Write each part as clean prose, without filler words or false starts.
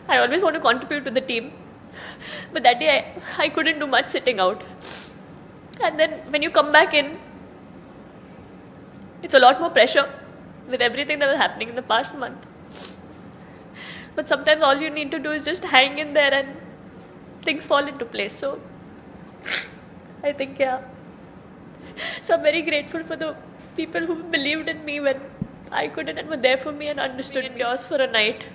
I always want to contribute to the team. But that day I couldn't do much sitting out. And then when you come back in, it's a lot more pressure with everything that was happening in the past month. But sometimes all you need to do is just hang in there and things fall into place. So I think, yeah. So I'm very grateful for the people who believed in me when I couldn't and were there for me and understood yours for a night.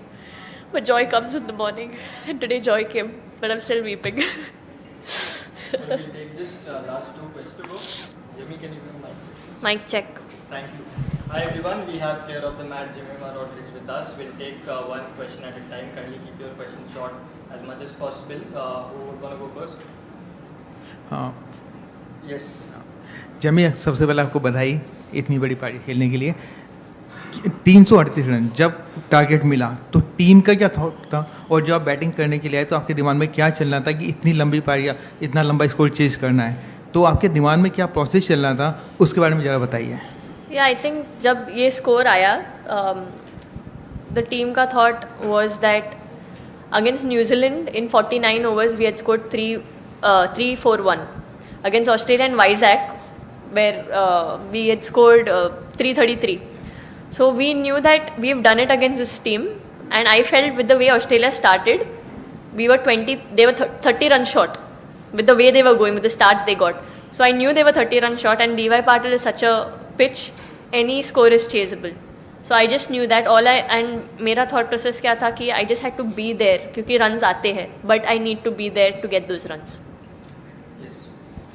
But joy comes in the morning, and today joy came, but I'm still weeping. We'll take just last two questions. Jimmy, can you bring the mic? Mic check. Thank you. Hi everyone, we have player of the match Jemimah Rodriguez with us. We'll take one question at a time. Kindly keep your questions short as much as possible. Who would want to go first? Yes. जमी, सबसे पहले आपको बधाई इतनी बड़ी पारी खेलने के लिए। 338 रन जब टारगेट मिला तो टीम का क्या थॉट था, और जब आप बैटिंग करने के लिए आए तो आपके दिमाग में क्या चल रहा था कि इतनी लंबी पारी, इतना लंबा स्कोर चेज करना है, तो आपके दिमाग में क्या प्रोसेस चल रहा था, उसके बारे में ज़रा बताइए। या आई थिंक जब ये स्कोर आया, द टीम का thought was that against New Zealand in 49 overs we had scored 3-4-1, against Australia and Vizag where we had scored 333. So we knew that we've done it against this team, and I felt with the way Australia started, they were 30 runs short with the way they were going, with the start they got. So I knew they were 30 runs short, and DY Patil is such a pitch, any score is chaseable. So I just knew that and मेरा thought process क्या था कि I just had to be there क्योंकि runs आते हैं, but I need to be there to get those runs.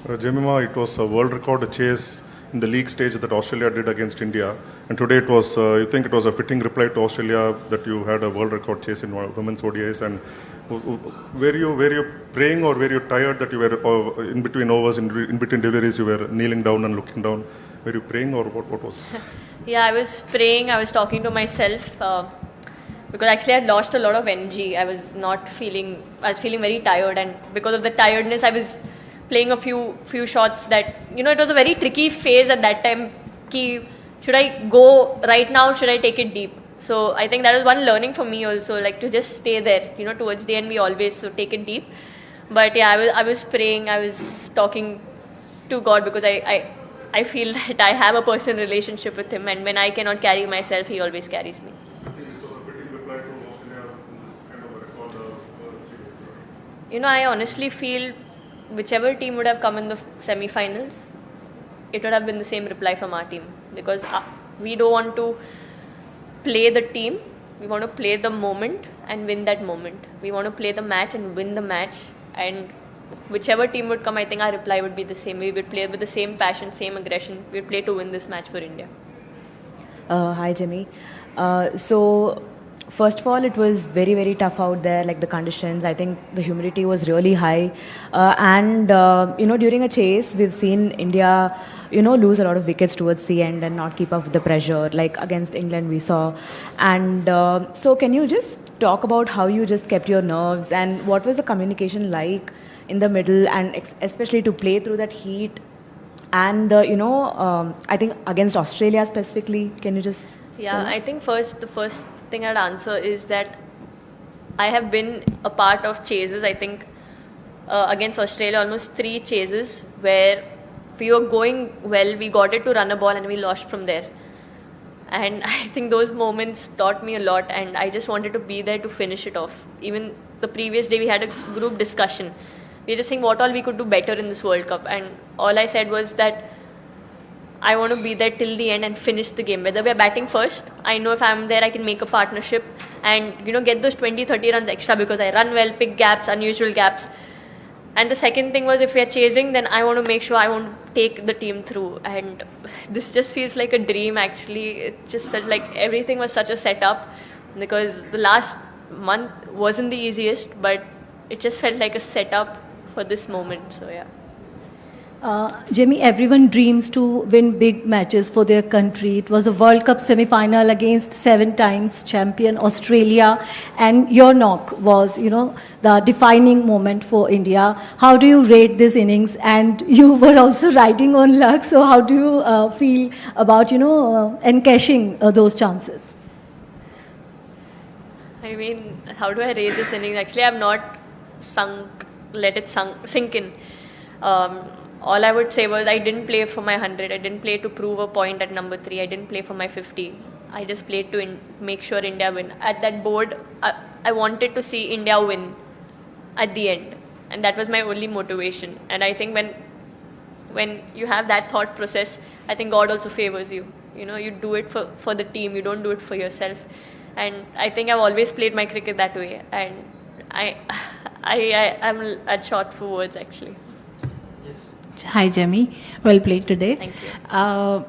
Jemimah, it was a world record chase in the league stage that Australia did against India, and today it was, you think it was a fitting reply to Australia that you had a world record chase in women's ODIs, and were you praying or were you tired that you were in between overs, in between deliveries, you were kneeling down and looking down? Were you praying or what was it? Yeah, I was praying, I was talking to myself because actually I had lost a lot of energy. I was feeling very tired, and because of the tiredness I was playing a few shots that, it was a very tricky phase at that time. Should I go right now? Should I take it deep? So I think that was one learning for me also, like to just stay there. Towards the end we always take it deep. But yeah, I was praying, I was talking to God because I feel that I have a personal relationship with Him, and when I cannot carry myself, He always carries me. I honestly feel whichever team would have come in the semi-finals, it would have been the same reply from our team, because we don't want to play the team, we want to play the moment and win that moment. We want to play the match and win the match, and whichever team would come, I think our reply would be the same. We would play with the same passion, same aggression. We would play to win this match for India. Hi Jimmy. So first of all, it was very, very tough out there, like the conditions. I think the humidity was really high. And during a chase, we've seen India, lose a lot of wickets towards the end and not keep up with the pressure, like against England we saw. And so can you just talk about how you just kept your nerves, and what was the communication like in the middle, and especially to play through that heat? And, I think against Australia specifically, can you just Yeah, tell us? I think the first thing I'd answer is that I have been a part of chases. I think against Australia, almost 3 chases where we were going well, we got it to run a ball and we lost from there. And I think those moments taught me a lot, and I just wanted to be there to finish it off. Even the previous day we had a group discussion. We were just saying what all we could do better in this World Cup, and all I said was that I want to be there till the end and finish the game. Whether we are batting first, I know if I'm there I can make a partnership and get those 20-30 runs extra because I run well, pick gaps, unusual gaps. And the second thing was, if we are chasing, then I want to make sure I want to take the team through. And this just feels like a dream actually. It just felt like everything was such a setup, because the last month wasn't the easiest, but it just felt like a setup for this moment. So yeah. Jimmy, everyone dreams to win big matches for their country. It was a World Cup semi-final against 7 times champion Australia, and your knock was, the defining moment for India. How do you rate this innings? And you were also riding on luck, so how do you feel about, encashing those chances? I mean, how do I rate this innings? Actually, I've not let it sink in. All I would say was I didn't play for my 100. I didn't play to prove a point at number 3. I didn't play for my 50. I just played to make sure India win. At that board, I wanted to see India win at the end. And that was my only motivation. And I think when you have that thought process, I think God also favors you. You know, you do it for the team. You don't do it for yourself. And I think I've always played my cricket that way. And I'm at short for words, actually. Hi, Jemmy. Well played today. Thank you.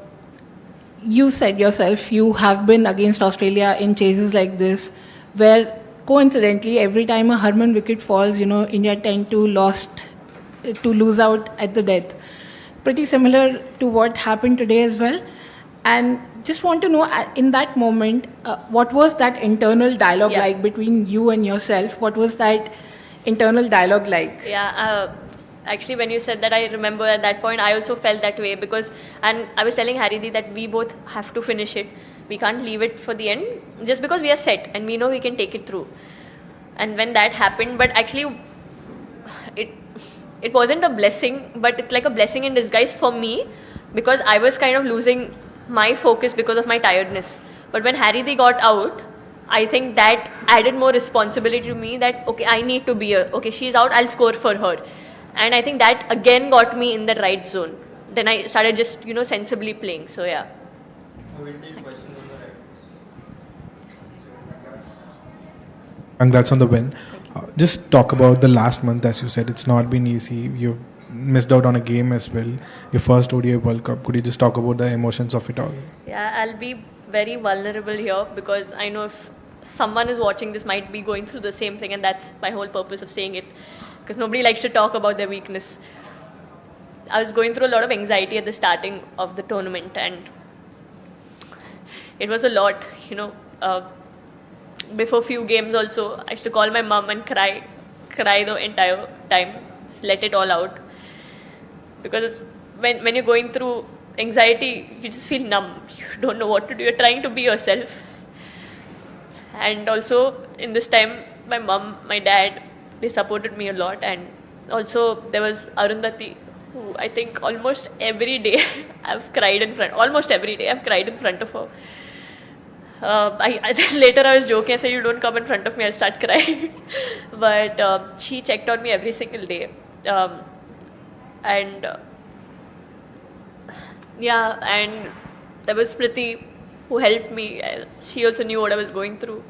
You said yourself you have been against Australia in chases like this, where coincidentally every time a Harman wicket falls, India tend to lose out at the death. Pretty similar to what happened today as well. And just want to know, in that moment, what was that internal dialogue like between you and yourself? What was that internal dialogue like? Yeah. Actually, when you said that, I remember at that point I also felt that way and I was telling Haridi that we both have to finish it. We can't leave it for the end just because we are set and we know we can take it through. And when that happened, but actually it wasn't a blessing, but it's like a blessing in disguise for me because I was kind of losing my focus because of my tiredness. But when Haridi got out, I think that added more responsibility to me that, okay, I need to be here. Okay, she's out, I'll score for her. And I think that again got me in the right zone. Then I started just, sensibly playing. So, yeah. We'll take questions on the right. Congrats on the win. Just talk about the last month. As you said, it's not been easy. You've missed out on a game as well. Your first ODI World Cup. Could you just talk about the emotions of it all? Yeah, I'll be very vulnerable here because I know if someone is watching this might be going through the same thing, and that's my whole purpose of saying it. Because nobody likes to talk about their weakness. I was going through a lot of anxiety at the starting of the tournament, and it was a lot, before few games also, I used to call my mom and cry the entire time, just let it all out. Because when you're going through anxiety, you just feel numb. You don't know what to do. You're trying to be yourself. And also, in this time, my mom, my dad, they supported me a lot. And also, there was Arundhati, who I think almost every day I've cried in front. Almost every day I've cried in front of her. Later I was joking. I said, "You don't come in front of me, I'll start crying." But she checked on me every single day. And there was Priti who helped me. She also knew what I was going through.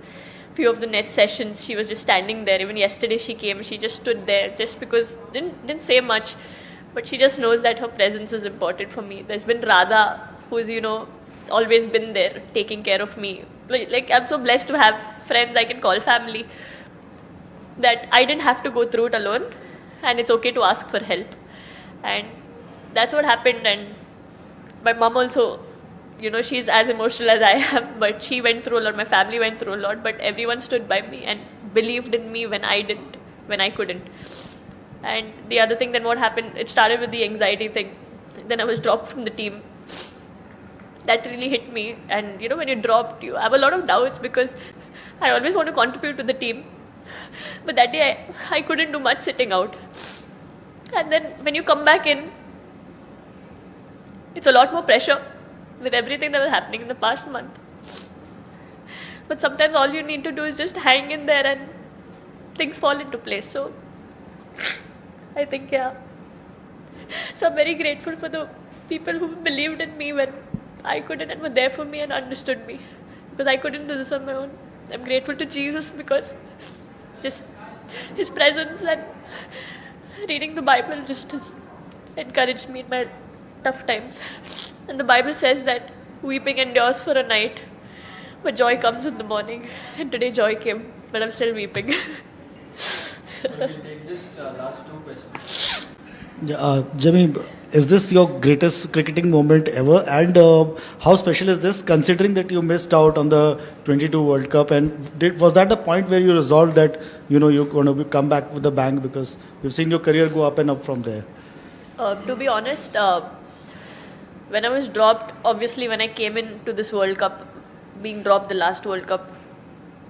Few of the net sessions, she was just standing there. Even yesterday she came, she just stood there just because, didn't say much, but she just knows that her presence is important for me. There's been Radha, who's, always been there, taking care of me. Like, I'm so blessed to have friends I can call family, that I didn't have to go through it alone, and it's okay to ask for help. And that's what happened. And my mom also, she's as emotional as I am, but she went through a lot, my family went through a lot, but everyone stood by me and believed in me when I didn't, when I couldn't. And the other thing, then what happened, it started with the anxiety thing. Then I was dropped from the team. That really hit me. And when you're dropped, you have a lot of doubts because I always want to contribute to the team. But that day I couldn't do much sitting out. And then when you come back in, it's a lot more pressure with everything that was happening in the past month. But sometimes all you need to do is just hang in there and things fall into place. So I think, So I'm very grateful for the people who believed in me when I couldn't and were there for me and understood me. Because I couldn't do this on my own. I'm grateful to Jesus because just His presence and reading the Bible just has encouraged me in my tough times. And the Bible says that weeping endures for a night, but joy comes in the morning. And today joy came, but I'm still weeping. We'll take just last two questions. Jimmy, is this your greatest cricketing moment ever? And how special is this, considering that you missed out on the 22 World Cup? And was that the point where you resolved that you're going to come back with a bang, because we've seen your career go up and up from there? To be honest, when I was dropped, obviously when I came into this World Cup, being dropped the last World Cup,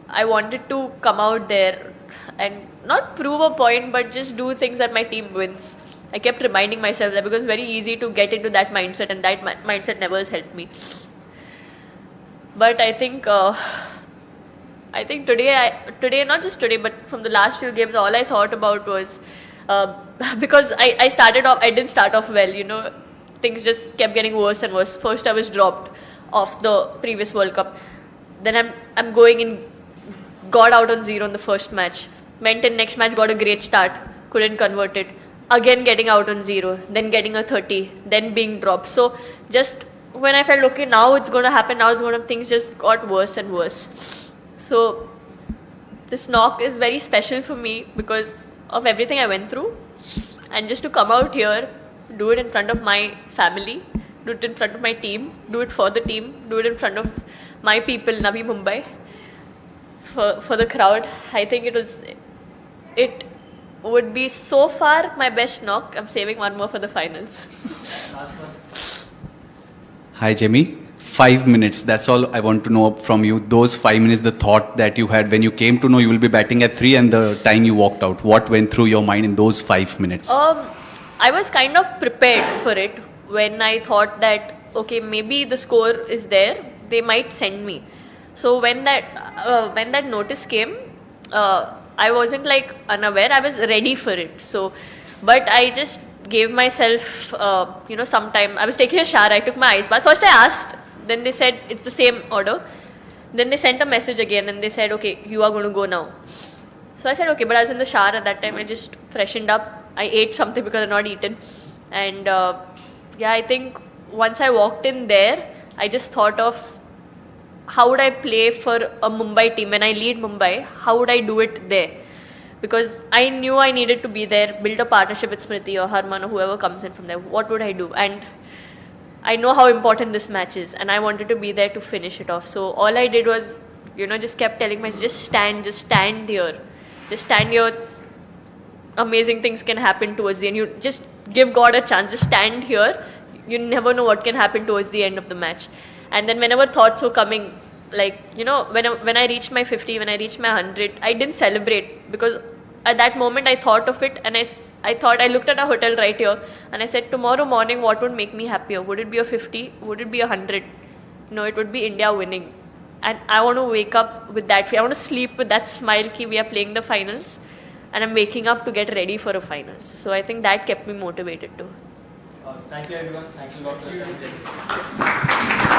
I wanted to come out there and not prove a point, but just do things that my team wins. I kept reminding myself that because it's very easy to get into that mindset, and that mindset never has helped me. But I think today, not just today, but from the last few games, all I thought about was because I didn't start off well, you know, things just kept getting worse and worse. First I was dropped off the previous World Cup. Then I'm going in, got out on 0 in the first match. Went in next match, got a great start, couldn't convert it. Again getting out on 0, then getting a 30, then being dropped. So just when I felt, okay, now it's going to happen, things just got worse and worse. So this knock is very special for me because of everything I went through. And just to come out here, do it in front of my family, do it in front of my team, do it for the team, do it in front of my people, Navi Mumbai, for the crowd. I think it would be so far my best knock. I'm saving one more for the finals. Hi, Jimmy. 5 minutes. That's all I want to know from you. Those 5 minutes, the thought that you had when you came to know you will be batting at 3 and the time you walked out. What went through your mind in those 5 minutes? I was kind of prepared for it when I thought that, okay, maybe the score is there. They might send me. So when that notice came, I wasn't like unaware. I was ready for it. So, but I just gave myself, some time. I was taking a shower. I took my ice bath. First I asked. Then they said it's the same order. Then they sent a message again and they said, okay, you are going to go now. So I said, okay, but I was in the shower at that time. I just freshened up. I ate something because I had not eaten. And I think once I walked in there, I just thought of how would I play for a Mumbai team when I lead Mumbai? How would I do it there? Because I knew I needed to be there, build a partnership with Smriti or Harman or whoever comes in from there. What would I do? And I know how important this match is, and I wanted to be there to finish it off. So all I did was, just kept telling myself, just stand here. Just stand here. Amazing things can happen towards the end. You just give God a chance. Just stand here. You never know what can happen towards the end of the match. And then whenever thoughts were coming, like, when I reached my 50, when I reached my 100, I didn't celebrate because at that moment I thought of it and I looked at a hotel right here and I said, tomorrow morning, what would make me happier? Would it be a 50? Would it be 100? No, it would be India winning. And I want to wake up with that feeling. I want to sleep with that smile ki we are playing the finals and I'm waking up to get ready for a finals. So I think that kept me motivated too. Thank you everyone. Thanks a lot for your time.